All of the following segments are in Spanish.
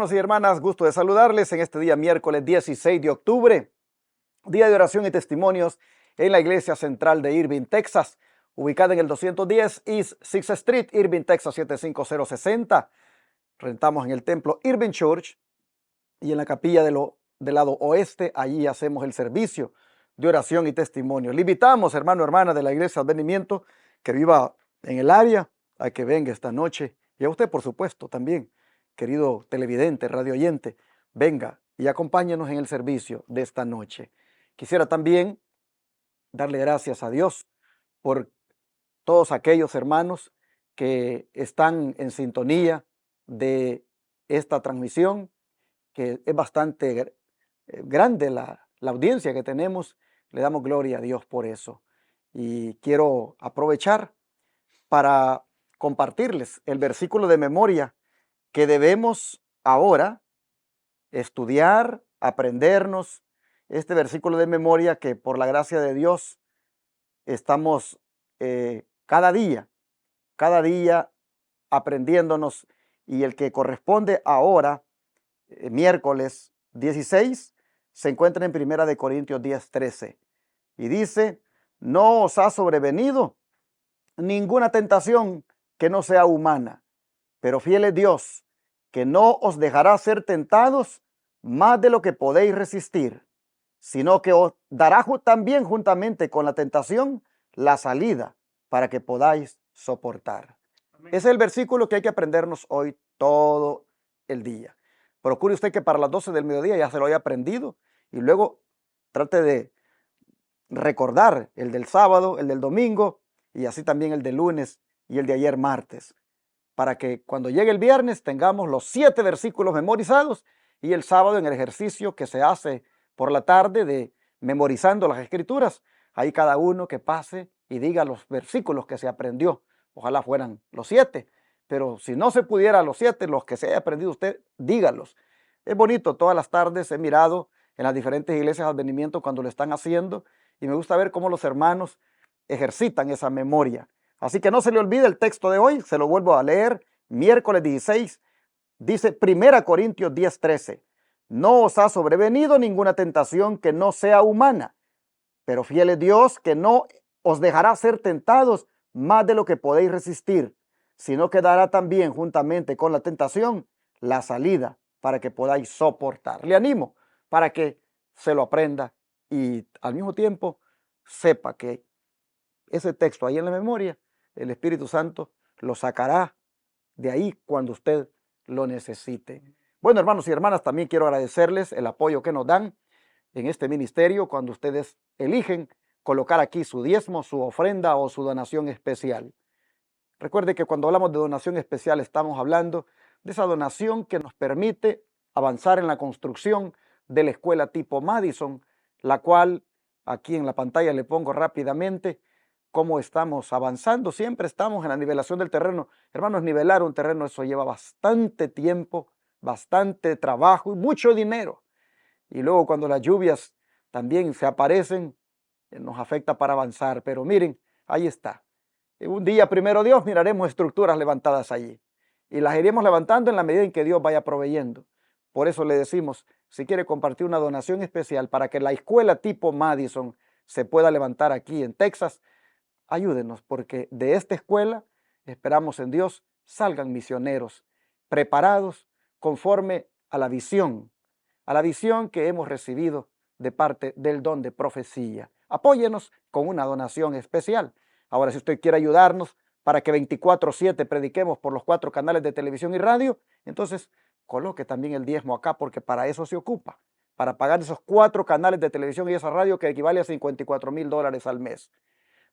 Hermanos y hermanas, gusto de saludarles en este día miércoles 16 de octubre, día de oración y testimonios en la Iglesia Central de Irving, Texas, ubicada en el 210 East 6th Street, Irving, Texas 75060. Rentamos en el templo Irving Church y en la capilla del lado oeste, allí hacemos el servicio de oración y testimonio. Le invitamos, hermano, hermana de la Iglesia Advenimiento, que viva en el área, a que venga esta noche, y a usted, por supuesto, también, querido televidente, radio oyente, venga y acompáñenos en el servicio de esta noche. Quisiera también darle gracias a Dios por todos aquellos hermanos que están en sintonía de esta transmisión, que es bastante grande la audiencia que tenemos. Le damos gloria a Dios por eso. Y quiero aprovechar para compartirles el versículo de memoria que debemos ahora estudiar, aprendernos. Este versículo de memoria que por la gracia de Dios estamos cada día aprendiéndonos, y el que corresponde ahora, miércoles 16, se encuentra en 1 Corintios 10:13 y dice: no os ha sobrevenido ninguna tentación que no sea humana, pero fiel es Dios, que no os dejará ser tentados más de lo que podéis resistir, sino que os dará también juntamente con la tentación la salida para que podáis soportar. Amén. Es el versículo que hay que aprendernos hoy todo el día. Procure usted que para las 12 del mediodía ya se lo haya aprendido, y luego trate de recordar el del sábado, el del domingo, y así también el del lunes y el de ayer martes, para que cuando llegue el viernes tengamos los 7 versículos memorizados, y el sábado en el ejercicio que se hace por la tarde de memorizando las escrituras, ahí cada uno que pase y diga los versículos que se aprendió. Ojalá fueran los 7, pero si no se pudiera los 7, los que se haya aprendido usted, dígalos. Es bonito, todas las tardes he mirado en las diferentes iglesias de advenimiento cuando lo están haciendo, y me gusta ver cómo los hermanos ejercitan esa memoria. Así que no se le olvide el texto de hoy, se lo vuelvo a leer, miércoles 16, dice 1 Corintios 10:13, no os ha sobrevenido ninguna tentación que no sea humana, pero fiel es Dios, que no os dejará ser tentados más de lo que podéis resistir, sino que dará también juntamente con la tentación la salida para que podáis soportar. Le animo para que se lo aprenda y al mismo tiempo sepa que ese texto ahí en la memoria, el Espíritu Santo lo sacará de ahí cuando usted lo necesite. Bueno, hermanos y hermanas, también quiero agradecerles el apoyo que nos dan en este ministerio cuando ustedes eligen colocar aquí su diezmo, su ofrenda o su donación especial. Recuerde que cuando hablamos de donación especial estamos hablando de esa donación que nos permite avanzar en la construcción de la escuela tipo Madison, la cual aquí en la pantalla le pongo rápidamente cómo estamos avanzando. Siempre estamos en la nivelación del terreno. Hermanos, nivelar un terreno, eso lleva bastante tiempo, bastante trabajo y mucho dinero. Y luego cuando las lluvias también se aparecen, nos afecta para avanzar. Pero miren, ahí está. Un día, primero Dios, miraremos estructuras levantadas allí. Y las iremos levantando en la medida en que Dios vaya proveyendo. Por eso le decimos, si quiere compartir una donación especial para que la escuela tipo Madison se pueda levantar aquí en Texas, ayúdenos, porque de esta escuela, esperamos en Dios, salgan misioneros preparados conforme a la visión que hemos recibido de parte del don de profecía. Apóyenos con una donación especial. Ahora, si usted quiere ayudarnos para que 24/7 prediquemos por los 4 canales de televisión y radio, entonces coloque también el diezmo acá, porque para eso se ocupa, para pagar esos 4 canales de televisión y esa radio que equivale a $54,000 al mes.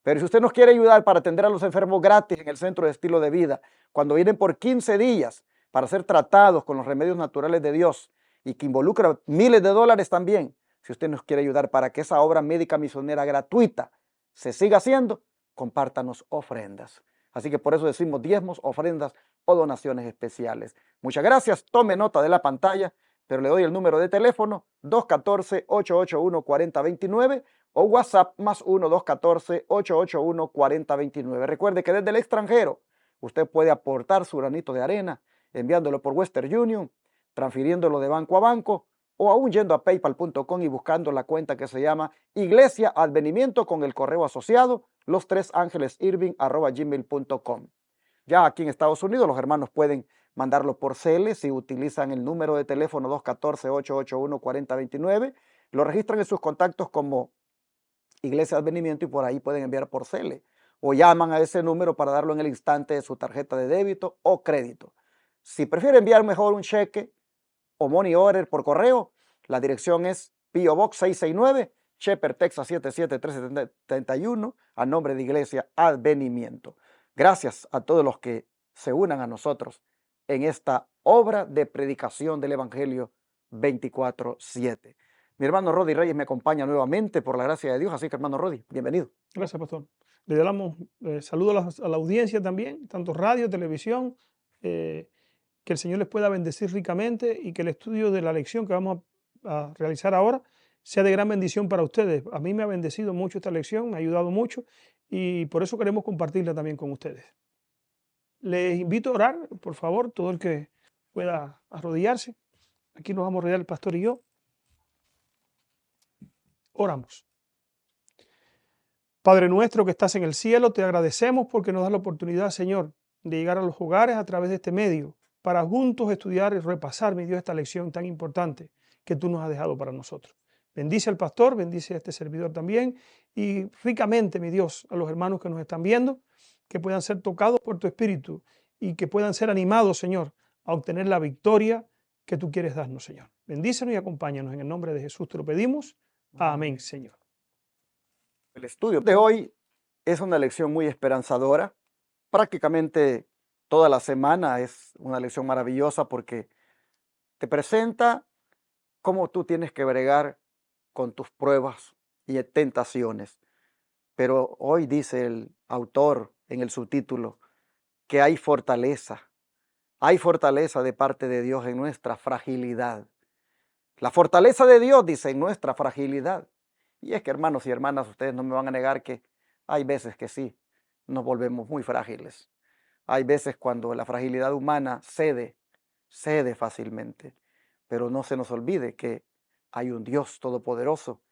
Pero si usted nos quiere ayudar para atender a los enfermos gratis en el centro de estilo de vida, cuando vienen por 15 días para ser tratados con los remedios naturales de Dios y que involucra miles de dólares también, si usted nos quiere ayudar para que esa obra médica misionera gratuita se siga haciendo, compártanos ofrendas. Así que por eso decimos diezmos, ofrendas o donaciones especiales. Muchas gracias, tome nota de la pantalla, pero le doy el número de teléfono 214-881-4029 o WhatsApp +1 214-881-4029. Recuerde que desde el extranjero usted puede aportar su granito de arena enviándolo por Western Union, transfiriéndolo de banco a banco, o aún yendo a paypal.com y buscando la cuenta que se llama Iglesia Advenimiento con el correo asociado lostresangelesirving@gmail.com. Ya aquí en Estados Unidos los hermanos pueden mandarlo por CEL si utilizan el número de teléfono 214-881-4029. Lo registran en sus contactos como Iglesia Advenimiento y por ahí pueden enviar por CEL. O llaman a ese número para darlo en el instante de su tarjeta de débito o crédito. Si prefiere enviar mejor un cheque o money order por correo, la dirección es P.O. Box 669, Shepherd, Texas 77331, a nombre de Iglesia Advenimiento. Gracias a todos los que se unan a nosotros en esta obra de predicación del Evangelio 24/7. Mi hermano Rodi Reyes me acompaña nuevamente por la gracia de Dios, así que hermano Rodi, bienvenido. Gracias, pastor. Le damos saludo a la audiencia también, tanto radio, televisión, que el Señor les pueda bendecir ricamente y que el estudio de la lección que vamos a realizar ahora sea de gran bendición para ustedes. A mí me ha bendecido mucho esta lección, me ha ayudado mucho y por eso queremos compartirla también con ustedes. Les invito a orar, por favor, todo el que pueda arrodillarse. Aquí nos vamos a arrodillar el pastor y yo. Oramos. Padre nuestro que estás en el cielo, te agradecemos porque nos das la oportunidad, Señor, de llegar a los hogares a través de este medio, para juntos estudiar y repasar, mi Dios, esta lección tan importante que tú nos has dejado para nosotros. Bendice al pastor, bendice a este servidor también, y ricamente, mi Dios, a los hermanos que nos están viendo, que puedan ser tocados por tu Espíritu y que puedan ser animados, Señor, a obtener la victoria que tú quieres darnos, Señor. Bendícenos y acompáñanos. En el nombre de Jesús te lo pedimos. Amén, Señor. El estudio de hoy es una lección muy esperanzadora. Prácticamente toda la semana es una lección maravillosa porque te presenta cómo tú tienes que bregar con tus pruebas y tentaciones. Pero hoy dice el autor en el subtítulo que hay fortaleza de parte de Dios en nuestra fragilidad. La fortaleza de Dios, dice, en nuestra fragilidad. Y es que, hermanos y hermanas, ustedes no me van a negar que hay veces que sí, nos volvemos muy frágiles. Hay veces cuando la fragilidad humana cede fácilmente. Pero no se nos olvide que hay un Dios todopoderoso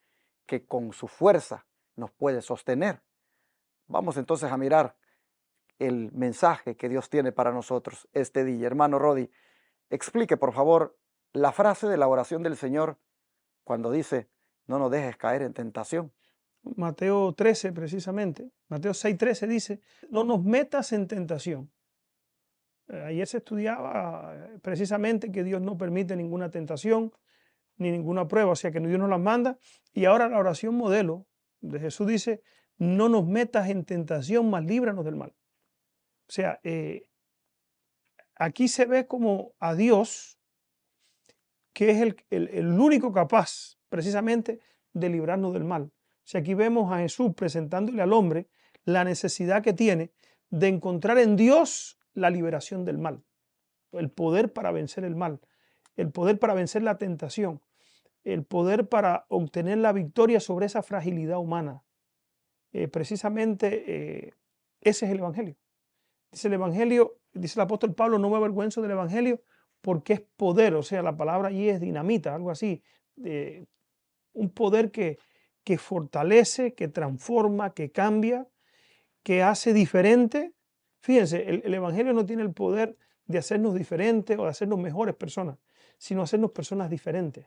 que con su fuerza nos puede sostener. Vamos entonces a mirar el mensaje que Dios tiene para nosotros este día. Hermano Rodi, explique por favor la frase de la oración del Señor cuando dice, no nos dejes caer en tentación. Mateo 13, precisamente. Mateo 6:13 dice, no nos metas en tentación. Ayer se estudiaba precisamente que Dios no permite ninguna tentación ni ninguna prueba, o sea que Dios nos las manda. Y ahora la oración modelo de Jesús dice, no nos metas en tentación, mas líbranos del mal. O sea, aquí se ve como a Dios, que es el único capaz precisamente de librarnos del mal. O sea, aquí vemos a Jesús presentándole al hombre la necesidad que tiene de encontrar en Dios la liberación del mal, el poder para vencer el mal, el poder para vencer la tentación, el poder para obtener la victoria sobre esa fragilidad humana. Precisamente ese es el Evangelio. Dice el Evangelio, dice el apóstol Pablo, no me avergüenzo del Evangelio porque es poder, o sea, la palabra allí es dinamita, algo así, un poder que fortalece, que transforma, que cambia, que hace diferente. Fíjense, el Evangelio no tiene el poder de hacernos diferentes o de hacernos mejores personas, sino hacernos personas diferentes.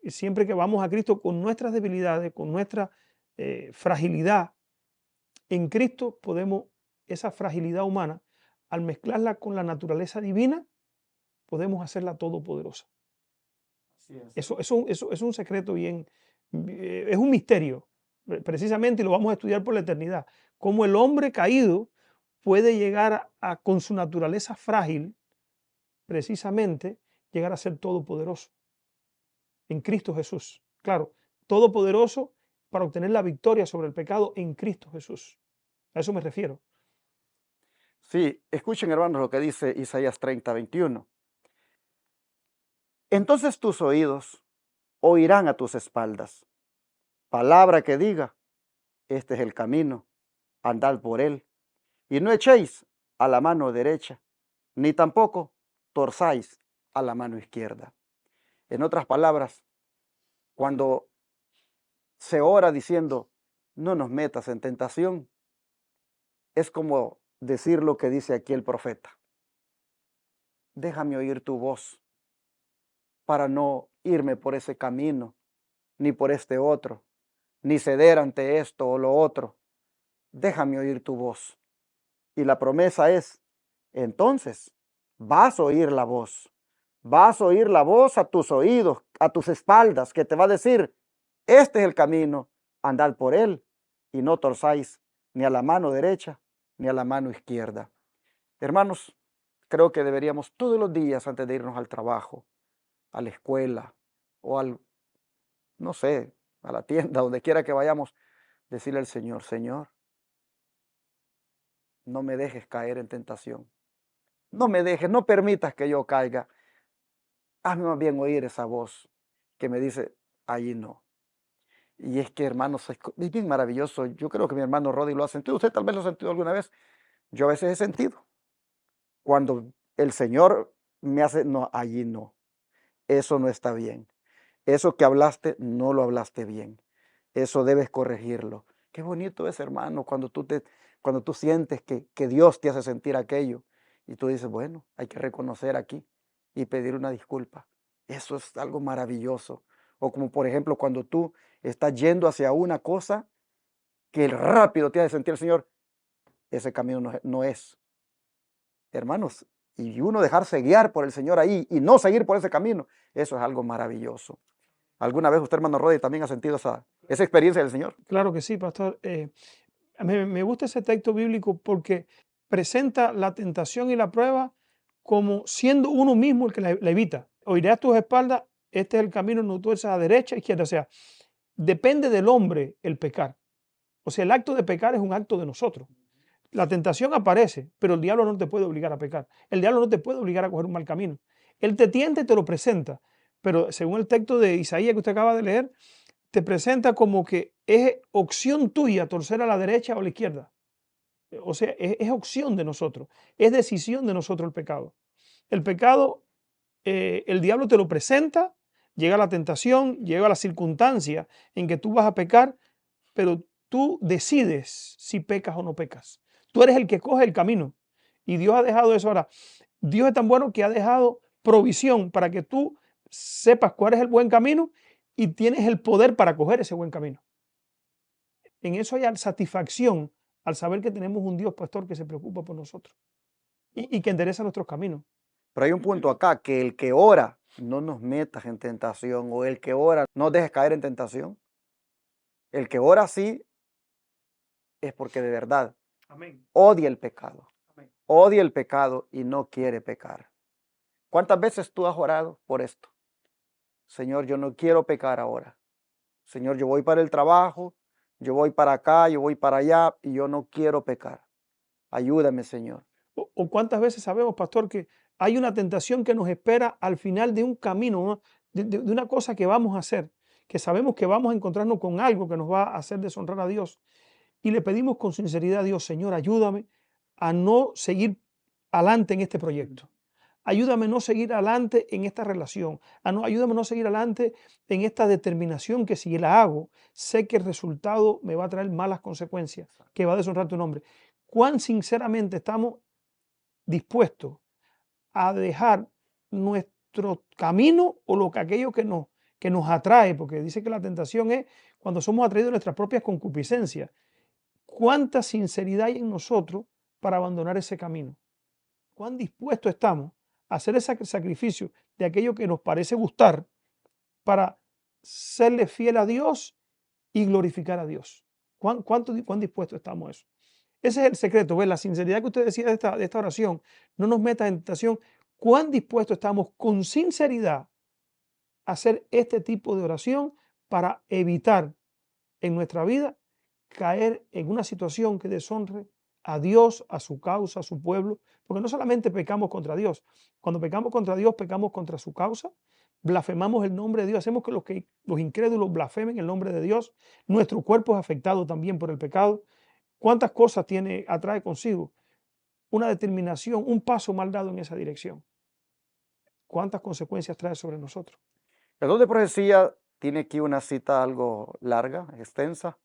Y siempre que vamos a Cristo con nuestras debilidades, con nuestra fragilidad, en Cristo podemos, esa fragilidad humana, al mezclarla con la naturaleza divina, podemos hacerla todopoderosa. Eso es un secreto bien, es un misterio, precisamente, y lo vamos a estudiar por la eternidad. Cómo el hombre caído puede llegar con su naturaleza frágil, precisamente, llegar a ser todopoderoso en Cristo Jesús. Claro, todopoderoso para obtener la victoria sobre el pecado en Cristo Jesús. A eso me refiero. Sí, escuchen hermanos lo que dice Isaías 30:21. Entonces tus oídos oirán a tus espaldas palabra que diga, este es el camino, andad por él, y no echéis a la mano derecha, ni tampoco torzáis a la mano izquierda. En otras palabras, cuando se ora diciendo, no nos metas en tentación, es como decir lo que dice aquí el profeta. Déjame oír tu voz para no irme por ese camino, ni por este otro, ni ceder ante esto o lo otro. Déjame oír tu voz. Y la promesa es, entonces, vas a oír la voz. Vas a oír la voz a tus oídos, a tus espaldas, que te va a decir, este es el camino, andad por él y no torzáis ni a la mano derecha ni a la mano izquierda. Hermanos, creo que deberíamos todos los días antes de irnos al trabajo, a la escuela o no sé, a la tienda, donde quiera que vayamos, decirle al Señor, Señor, no me dejes caer en tentación. No me dejes, no permitas que yo caiga. Hazme más bien oír esa voz que me dice, allí no. Y es que, hermanos, es bien maravilloso. Yo creo que mi hermano Rodi lo ha sentido. Usted tal vez lo ha sentido alguna vez. Yo a veces he sentido. Cuando el Señor me hace, no, allí no. Eso no está bien. Eso que hablaste, no lo hablaste bien. Eso debes corregirlo. Qué bonito es, hermano, cuando tú sientes que Dios te hace sentir aquello. Y tú dices, bueno, hay que reconocer aquí y pedir una disculpa. Eso es algo maravilloso. O como por ejemplo cuando tú estás yendo hacia una cosa que rápido te hace sentir el Señor, ese camino no es. Hermanos, y uno dejarse guiar por el Señor ahí y no seguir por ese camino, eso es algo maravilloso. ¿Alguna vez usted, hermano Rodi, también ha sentido esa experiencia del Señor? Claro que sí, pastor. Me gusta ese texto bíblico porque presenta la tentación y la prueba como siendo uno mismo el que la evita. Oirás a tus espaldas, este es el camino, no tuerzas a derecha, izquierda. O sea, depende del hombre el pecar. O sea, el acto de pecar es un acto de nosotros. La tentación aparece, pero el diablo no te puede obligar a pecar. El diablo no te puede obligar a coger un mal camino. Él te tienta y te lo presenta. Pero según el texto de Isaías que usted acaba de leer, te presenta como que es opción tuya torcer a la derecha o a la izquierda. O sea, es opción de nosotros, es decisión de nosotros el pecado. El pecado, el diablo te lo presenta, llega la tentación, llega la circunstancia en que tú vas a pecar, pero tú decides si pecas o no pecas. Tú eres el que coge el camino. Y Dios ha dejado eso ahora. Dios es tan bueno que ha dejado provisión para que tú sepas cuál es el buen camino y tienes el poder para coger ese buen camino. En eso hay satisfacción al saber que tenemos un Dios pastor que se preocupa por nosotros y que endereza nuestros caminos. Pero hay un punto acá, que el que ora, no nos metas en tentación, o el que ora, no dejes caer en tentación. El que ora sí es porque de verdad Amén. odia el pecado. Amén. Odia el pecado y no quiere pecar. ¿Cuántas veces tú has orado por esto? Señor, yo no quiero pecar ahora. Señor, yo voy para el trabajo, yo voy para acá, yo voy para allá y yo no quiero pecar. Ayúdame, Señor. O cuántas veces sabemos, pastor, que hay una tentación que nos espera al final de un camino, ¿no? de una cosa que vamos a hacer, que sabemos que vamos a encontrarnos con algo que nos va a hacer deshonrar a Dios. Y le pedimos con sinceridad a Dios, Señor, ayúdame a no seguir adelante en este proyecto. Ayúdame a no seguir adelante en esta relación. Ayúdame a no seguir adelante en esta determinación que si la hago, sé que el resultado me va a traer malas consecuencias, que va a deshonrar tu nombre. ¿Cuán sinceramente estamos dispuestos a dejar nuestro camino o aquello que nos atrae? Porque dice que la tentación es cuando somos atraídos de nuestras propias concupiscencias. ¿Cuánta sinceridad hay en nosotros para abandonar ese camino? ¿Cuán dispuestos estamos a hacer ese sacrificio de aquello que nos parece gustar para serle fiel a Dios y glorificar a Dios? ¿Cuán dispuestos estamos a eso? Ese es el secreto, ¿ves? La sinceridad que usted decía de esta oración, no nos meta en tentación. ¿Cuán dispuestos estamos con sinceridad a hacer este tipo de oración para evitar en nuestra vida caer en una situación que deshonre a Dios, a su causa, a su pueblo? Porque no solamente pecamos contra Dios, cuando pecamos contra Dios, pecamos contra su causa, blasfemamos el nombre de Dios, hacemos que los incrédulos blasfemen el nombre de Dios, nuestro cuerpo es afectado también por el pecado. ¿Cuántas cosas atrae consigo? Una determinación, un paso mal dado en esa dirección. cuántas consecuencias trae sobre nosotros. El don de profecía tiene aquí una cita algo larga, extensa.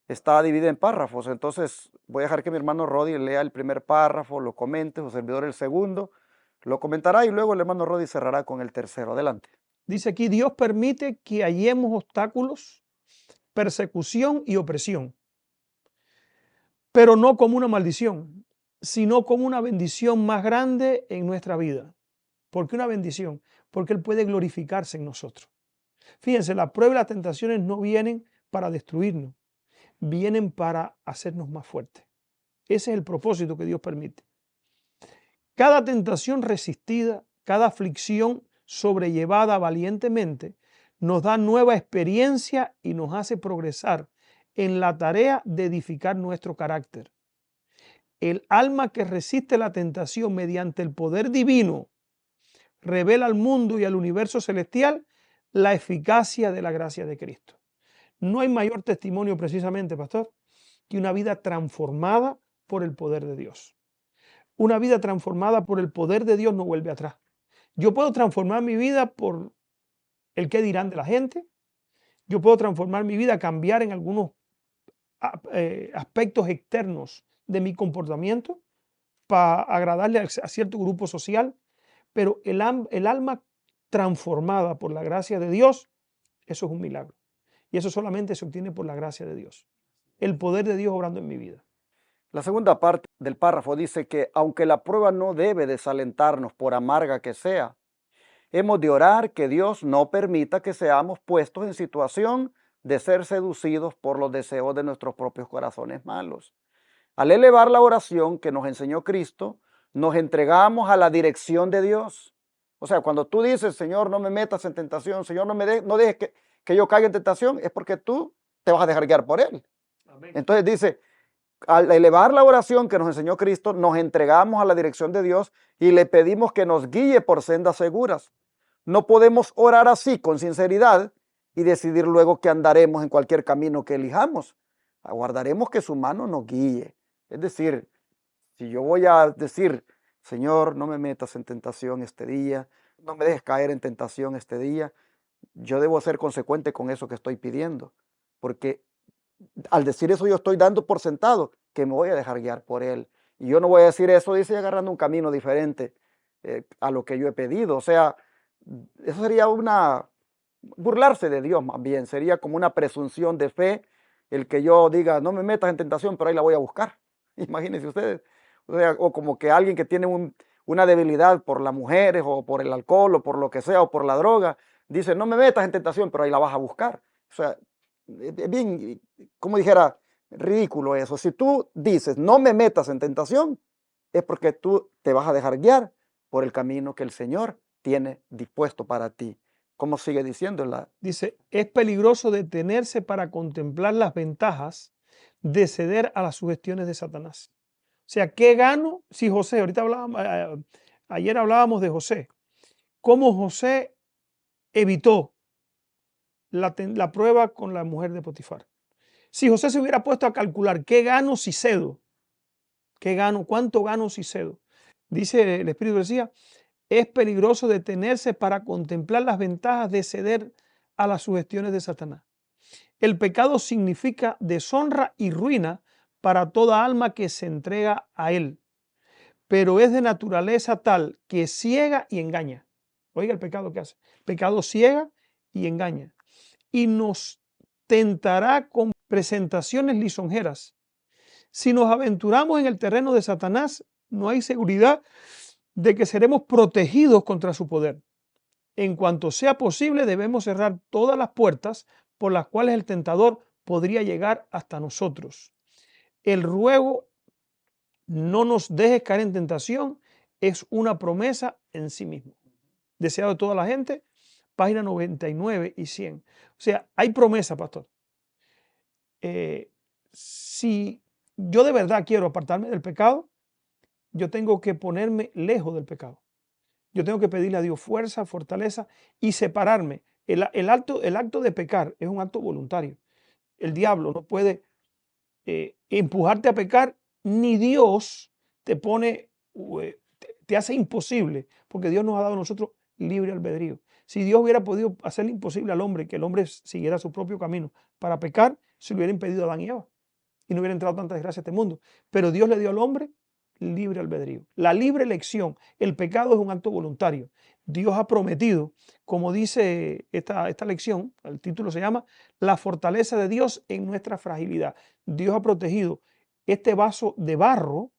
Está dividida en párrafos, entonces voy a dejar que mi hermano Rodi lea el primer párrafo, lo comente, su servidor el segundo, lo comentará y luego el hermano Rodi cerrará con el tercero. Adelante. Dice aquí, Dios permite que hallemos obstáculos, persecución y opresión, pero no como una maldición, sino como una bendición más grande en nuestra vida. ¿Por qué una bendición? Porque Él puede glorificarse en nosotros. Fíjense, la prueba y las tentaciones no vienen para destruirnos, vienen para hacernos más fuertes. Ese es el propósito que Dios permite. Cada tentación resistida, cada aflicción sobrellevada valientemente, nos da nueva experiencia y nos hace progresar en la tarea de edificar nuestro carácter. El alma que resiste la tentación mediante el poder divino revela al mundo y al universo celestial la eficacia de la gracia de Cristo. No hay mayor testimonio precisamente, pastor, que una vida transformada por el poder de Dios. Una vida transformada por el poder de Dios no vuelve atrás. Yo puedo transformar mi vida por el qué dirán de la gente. Yo puedo transformar mi vida, cambiar en algunos aspectos externos de mi comportamiento para agradarle a cierto grupo social. Pero el alma transformada por la gracia de Dios, eso es un milagro. Y eso solamente se obtiene por la gracia de Dios. El poder de Dios obrando en mi vida. La segunda parte del párrafo dice que aunque la prueba no debe desalentarnos por amarga que sea, hemos de orar que Dios no permita que seamos puestos en situación de ser seducidos por los deseos de nuestros propios corazones malos. Al elevar la oración que nos enseñó Cristo, nos entregamos a la dirección de Dios. O sea, cuando tú dices, Señor, no me metas en tentación, Señor, no dejes que yo caiga en tentación, es porque tú te vas a dejar guiar por Él. Amén. Entonces dice, al elevar la oración que nos enseñó Cristo, nos entregamos a la dirección de Dios y le pedimos que nos guíe por sendas seguras. No podemos orar así con sinceridad y decidir luego que andaremos en cualquier camino que elijamos. Aguardaremos que su mano nos guíe. Es decir, si yo voy a decir, Señor, no me metas en tentación este día, no me dejes caer en tentación este día, yo debo ser consecuente con eso que estoy pidiendo, porque al decir eso yo estoy dando por sentado que me voy a dejar guiar por Él. Y yo no voy a decir eso, dice, agarrando un camino diferente a lo que yo he pedido. O sea, eso sería burlarse de Dios más bien, sería como una presunción de fe el que yo diga, no me metas en tentación, pero ahí la voy a buscar. Imagínense ustedes. O sea, o como que alguien que tiene una debilidad por las mujeres o por el alcohol o por lo que sea o por la droga, dice, no me metas en tentación, pero ahí la vas a buscar. O sea, es bien, como dijera, ridículo eso. Si tú dices, no me metas en tentación, es porque tú te vas a dejar guiar por el camino que el Señor tiene dispuesto para ti. ¿Cómo sigue diciendo? Dice, es peligroso detenerse para contemplar las ventajas de ceder a las sugestiones de Satanás. O sea, ¿qué gano si José, ayer hablábamos de José, cómo José evitó la prueba con la mujer de Potifar? Si José se hubiera puesto a calcular, ¿qué gano si cedo? ¿Qué gano? ¿Cuánto gano si cedo? Dice el Espíritu decía, es peligroso detenerse para contemplar las ventajas de ceder a las sugestiones de Satanás. El pecado significa deshonra y ruina para toda alma que se entrega a él, pero es de naturaleza tal que ciega y engaña. Oiga el pecado que hace. El pecado ciega y engaña. Y nos tentará con presentaciones lisonjeras. Si nos aventuramos en el terreno de Satanás, no hay seguridad de que seremos protegidos contra su poder. En cuanto sea posible, debemos cerrar todas las puertas por las cuales el tentador podría llegar hasta nosotros. El ruego, no nos dejes caer en tentación, es una promesa en sí mismo. Deseado de toda la gente, página 99 y 100. O sea, hay promesa, pastor. Si yo de verdad quiero apartarme del pecado, yo tengo que ponerme lejos del pecado. Yo tengo que pedirle a Dios fuerza, fortaleza y separarme. El acto de pecar es un acto voluntario. El diablo no puede empujarte a pecar, ni Dios te pone, te hace imposible, porque Dios nos ha dado a nosotros libre albedrío. Si Dios hubiera podido hacerle imposible al hombre que el hombre siguiera su propio camino para pecar, se lo hubiera impedido a Adán y Eva y no hubiera entrado tanta desgracia a este mundo. Pero Dios le dio al hombre libre albedrío. La libre elección, el pecado es un acto voluntario. Dios ha prometido, como dice esta lección, el título se llama La fortaleza de Dios en nuestra fragilidad. Dios ha protegido este vaso de barro,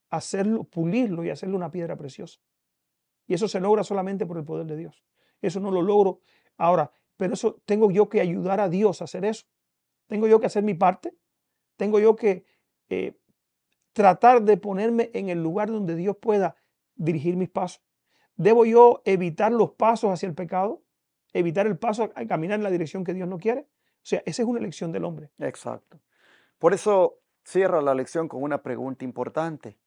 hacerlo, pulirlo y hacerlo una piedra preciosa. Y eso se logra solamente por el poder de Dios. Eso no lo logro ahora, pero eso tengo yo que ayudar a Dios a hacer eso. Tengo yo que hacer mi parte. Tengo yo que tratar de ponerme en el lugar donde Dios pueda dirigir mis pasos. ¿Debo yo evitar los pasos hacia el pecado? ¿Evitar el paso a caminar en la dirección que Dios no quiere? O sea, esa es una elección del hombre. Exacto. Por eso cierra la lección con una pregunta importante,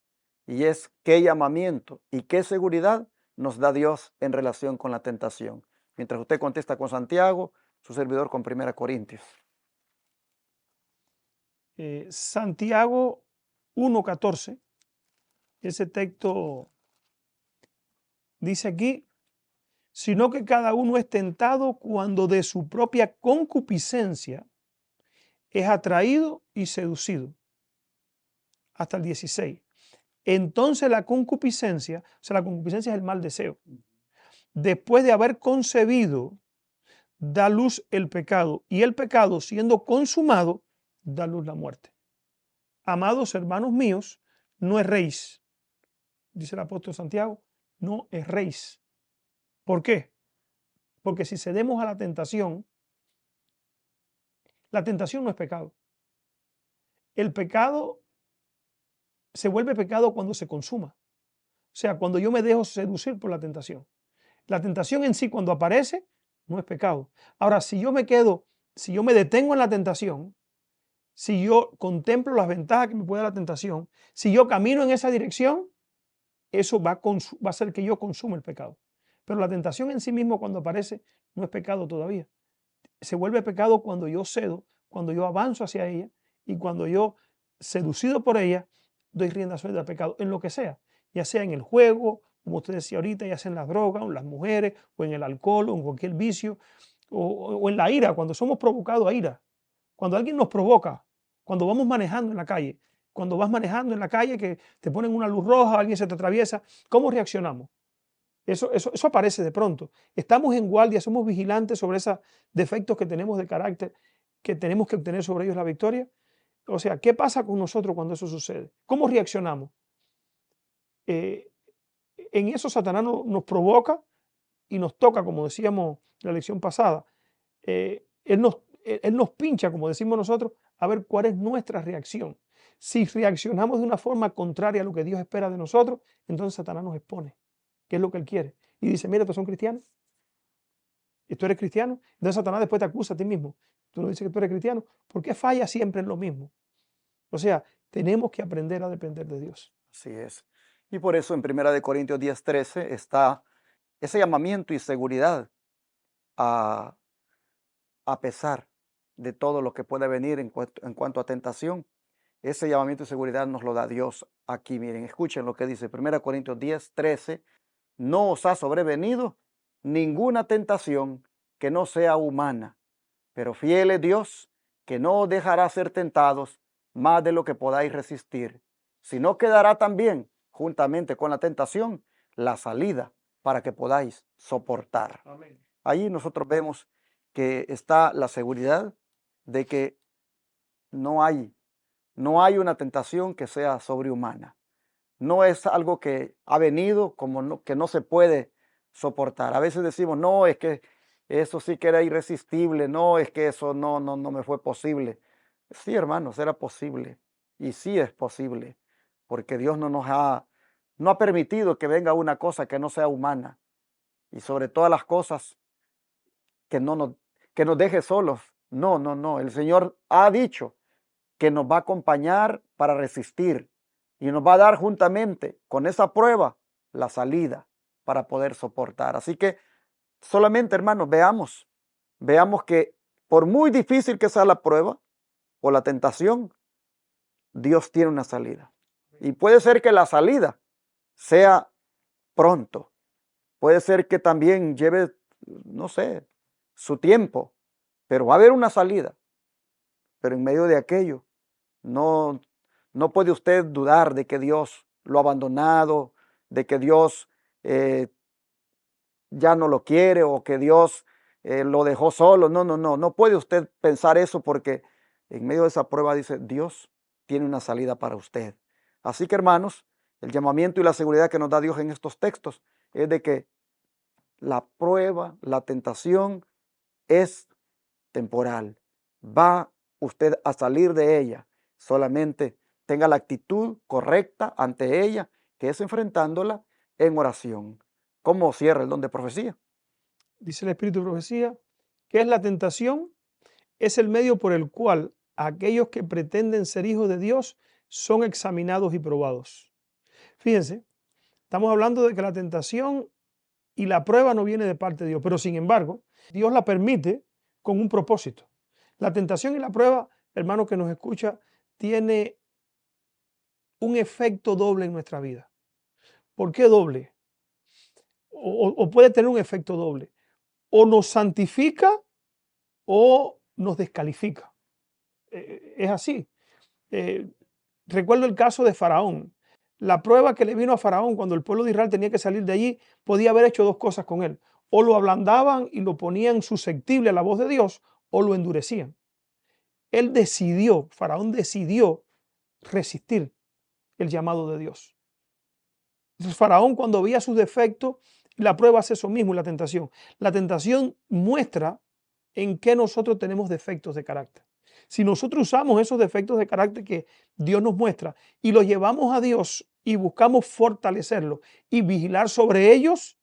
y es ¿qué llamamiento y qué seguridad nos da Dios en relación con la tentación? Mientras usted contesta con Santiago, su servidor con 1 Corintios. Santiago 1:14, ese texto dice aquí, sino que cada uno es tentado cuando de su propia concupiscencia es atraído y seducido. Hasta el 16. Entonces la concupiscencia, o sea, la concupiscencia es el mal deseo. Después de haber concebido, da luz el pecado, y el pecado, siendo consumado, da luz la muerte. Amados hermanos míos, no erréis, dice el apóstol Santiago, no erréis. ¿Por qué? Porque si cedemos a la tentación no es pecado. El pecado se vuelve pecado cuando se consuma. O sea, cuando yo me dejo seducir por la tentación. La tentación en sí, cuando aparece, no es pecado. Ahora, si yo me detengo en la tentación, si yo contemplo las ventajas que me puede dar la tentación, si yo camino en esa dirección, eso va a hacer que yo consuma el pecado. Pero la tentación en sí mismo, cuando aparece, no es pecado todavía. Se vuelve pecado cuando yo cedo, cuando yo avanzo hacia ella y cuando yo, seducido por ella, doy rienda suelta al pecado, en lo que sea, ya sea en el juego, como usted decía ahorita, ya sea en las drogas, o en las mujeres, o en el alcohol, o en cualquier vicio, o en la ira, cuando somos provocados a ira, cuando alguien nos provoca, cuando vamos manejando en la calle, cuando vas manejando en la calle que te ponen una luz roja, alguien se te atraviesa, ¿cómo reaccionamos? Eso aparece de pronto. Estamos en guardia, somos vigilantes sobre esos defectos que tenemos de carácter, que tenemos que obtener sobre ellos la victoria. O sea, ¿qué pasa con nosotros cuando eso sucede? ¿Cómo reaccionamos? En eso Satanás nos provoca y nos toca, como decíamos en la lección pasada. Él nos pincha, como decimos nosotros, a ver cuál es nuestra reacción. Si reaccionamos de una forma contraria a lo que Dios espera de nosotros, entonces Satanás nos expone, que es lo que él quiere. Y dice, mira, estos son cristianos. ¿Y tú eres cristiano? Entonces Satanás después te acusa a ti mismo. Tú no dices que tú eres cristiano. ¿Por qué falla siempre en lo mismo? O sea, tenemos que aprender a depender de Dios. Así es. Y por eso en 1 Corintios 10:13 está ese llamamiento y seguridad a pesar de todo lo que puede venir en cuanto a tentación. Ese llamamiento y seguridad nos lo da Dios aquí. Miren, escuchen lo que dice 1 Corintios 10:13. No os ha sobrevenido ninguna tentación que no sea humana, pero fiel es Dios, que no os dejará ser tentados más de lo que podáis resistir, sino que dará también, juntamente con la tentación, la salida para que podáis soportar. Amén. Allí nosotros vemos que está la seguridad de que no hay una tentación que sea sobrehumana. No es algo que ha venido que no se puede soportar. A veces decimos, no, es que eso sí que era irresistible, no, es que eso no me fue posible. Sí, hermanos, era posible. Y sí es posible, porque Dios no ha permitido que venga una cosa que no sea humana. Y sobre todas las cosas, que nos deje solos. No. El Señor ha dicho que nos va a acompañar para resistir y nos va a dar juntamente con esa prueba la salida para poder soportar. Así que solamente, hermanos, veamos que por muy difícil que sea la prueba o la tentación, Dios tiene una salida. Y puede ser que la salida sea pronto, Puede ser que también lleve, no sé, su tiempo, pero va a haber una salida. Pero en medio de aquello, no, no puede usted dudar de que Dios lo ha abandonado, de que Dios eh, ya no lo quiere o que Dios lo dejó solo. No, no, no, no puede usted pensar eso porque en medio de esa prueba dice, Dios tiene una salida para usted. Así que hermanos, el llamamiento y la seguridad que nos da Dios en estos textos es de que la prueba, la tentación es temporal. Va usted a salir de ella. Solamente tenga la actitud correcta ante ella, que es enfrentándola en oración. ¿Cómo cierra el don de profecía? Dice el Espíritu de Profecía, que es la tentación, es el medio por el cual aquellos que pretenden ser hijos de Dios son examinados y probados. Fíjense, estamos hablando de que la tentación y la prueba no viene de parte de Dios, pero sin embargo, Dios la permite con un propósito. La tentación y la prueba, hermano que nos escucha, tiene un efecto doble en nuestra vida. ¿Por qué doble? O puede tener un efecto doble. O nos santifica o nos descalifica. Es así. Eh, Recuerdo el caso de Faraón. La prueba que le vino a Faraón cuando el pueblo de Israel tenía que salir de allí, podía haber hecho dos cosas con él. O lo ablandaban y lo ponían susceptible a la voz de Dios, o lo endurecían. Él decidió, Faraón decidió resistir el llamado de Dios. Entonces Faraón, cuando veía sus defectos, la prueba hace eso mismo, la tentación. La tentación muestra en qué nosotros tenemos defectos de carácter. Si nosotros usamos esos defectos de carácter que Dios nos muestra y los llevamos a Dios y buscamos fortalecerlos y vigilar sobre ellos,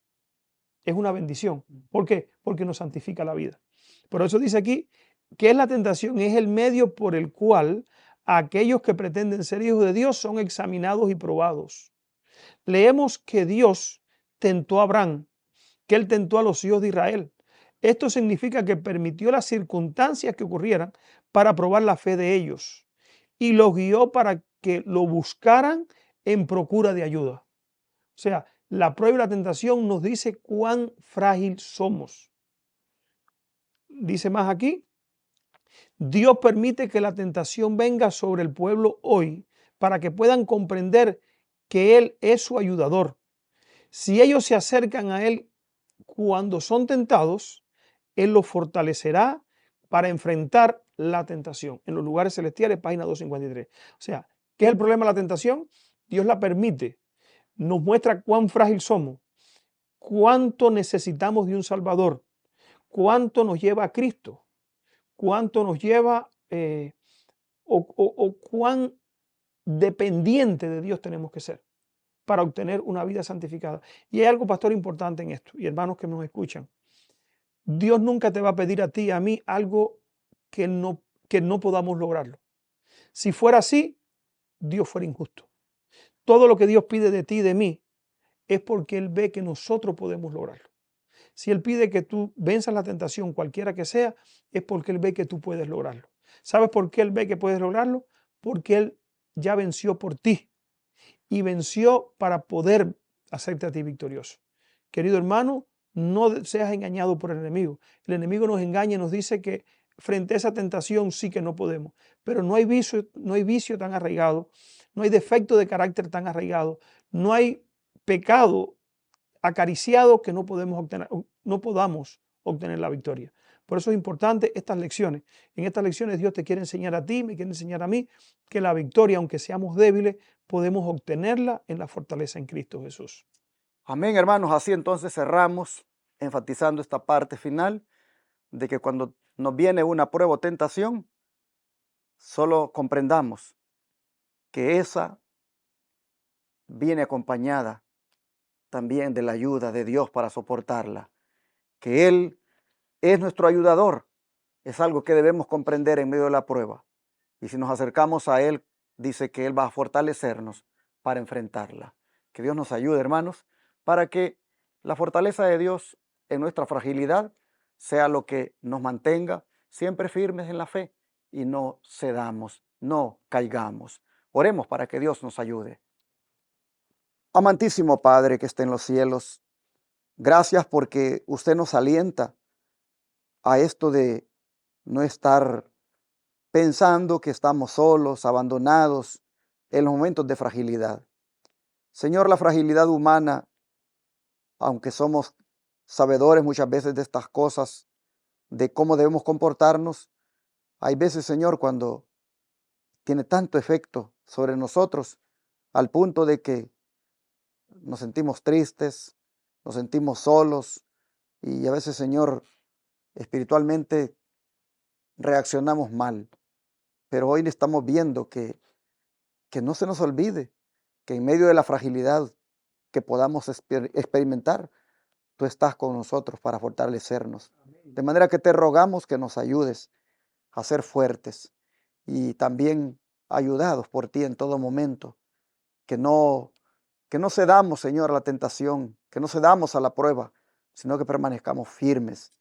es una bendición. ¿Por qué? Porque nos santifica la vida. Por eso dice aquí que es la tentación, es el medio por el cual aquellos que pretenden ser hijos de Dios son examinados y probados. Leemos que Dios tentó a Abraham, que él tentó a los hijos de Israel. Esto significa que permitió las circunstancias que ocurrieran para probar la fe de ellos y los guió para que lo buscaran en procura de ayuda. O sea, la prueba y la tentación nos dice cuán frágil somos. Dice más aquí, Dios permite que la tentación venga sobre el pueblo hoy para que puedan comprender que Él es su ayudador. Si ellos se acercan a Él cuando son tentados, Él los fortalecerá para enfrentar la tentación. En los lugares celestiales, página 253. O sea, ¿qué es el problema de la tentación? Dios la permite, nos muestra cuán frágil somos, cuánto necesitamos de un Salvador, cuánto nos lleva a Cristo, cuánto nos lleva o cuán dependiente de Dios tenemos que ser para obtener una vida santificada. Y hay algo, pastor, importante en esto, y hermanos que nos escuchan. Dios nunca te va a pedir a ti y a mí algo que no podamos lograrlo. Si fuera así, Dios fuera injusto. Todo lo que Dios pide de ti y de mí es porque Él ve que nosotros podemos lograrlo. Si Él pide que tú venzas la tentación, cualquiera que sea, es porque Él ve que tú puedes lograrlo. ¿Sabes por qué Él ve que puedes lograrlo? Porque Él ya venció por ti y venció para poder hacerte a ti victorioso. Querido hermano, no seas engañado por el enemigo. El enemigo nos engaña y nos dice que frente a esa tentación sí que no podemos, pero no hay vicio tan arraigado, no hay defecto de carácter tan arraigado, no hay pecado acariciado que no podamos obtener la victoria. Por eso es importante estas lecciones. En estas lecciones Dios te quiere enseñar a ti, me quiere enseñar a mí, que la victoria, aunque seamos débiles, podemos obtenerla en la fortaleza en Cristo Jesús. Amén, hermanos. Así entonces cerramos enfatizando esta parte final de que cuando nos viene una prueba o tentación, solo comprendamos que esa viene acompañada también de la ayuda de Dios para soportarla, que Él es nuestro ayudador. Es algo que debemos comprender en medio de la prueba. Y si nos acercamos a Él, dice que Él va a fortalecernos para enfrentarla. Que Dios nos ayude, hermanos, para que la fortaleza de Dios en nuestra fragilidad sea lo que nos mantenga siempre firmes en la fe y no cedamos, no caigamos. Oremos para que Dios nos ayude. Amantísimo Padre que está en los cielos, Gracias porque usted nos alienta a esto de no estar pensando que estamos solos, abandonados en los momentos de fragilidad. Señor, la fragilidad humana, aunque somos sabedores muchas veces de estas cosas, de cómo debemos comportarnos, hay veces, Señor, cuando tiene tanto efecto sobre nosotros al punto de que nos sentimos tristes, nos sentimos solos y a veces, Señor, espiritualmente reaccionamos mal. Pero hoy estamos viendo que no se nos olvide que en medio de la fragilidad que podamos experimentar, tú estás con nosotros para fortalecernos. De manera que te rogamos que nos ayudes a ser fuertes y también ayudados por ti en todo momento, que no, que no cedamos, Señor, a la tentación, que no cedamos a la prueba, sino que permanezcamos firmes,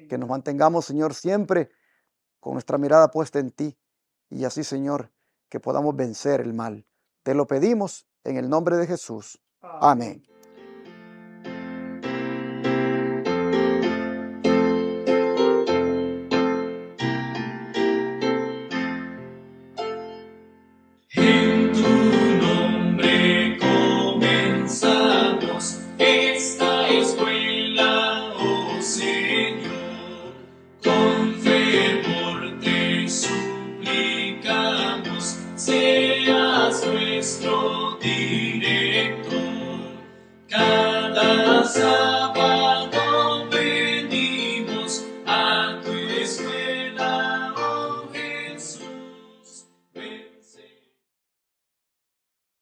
que nos mantengamos, Señor, siempre con nuestra mirada puesta en ti y así, Señor, que podamos vencer el mal. Te lo pedimos en el nombre de Jesús. Amén.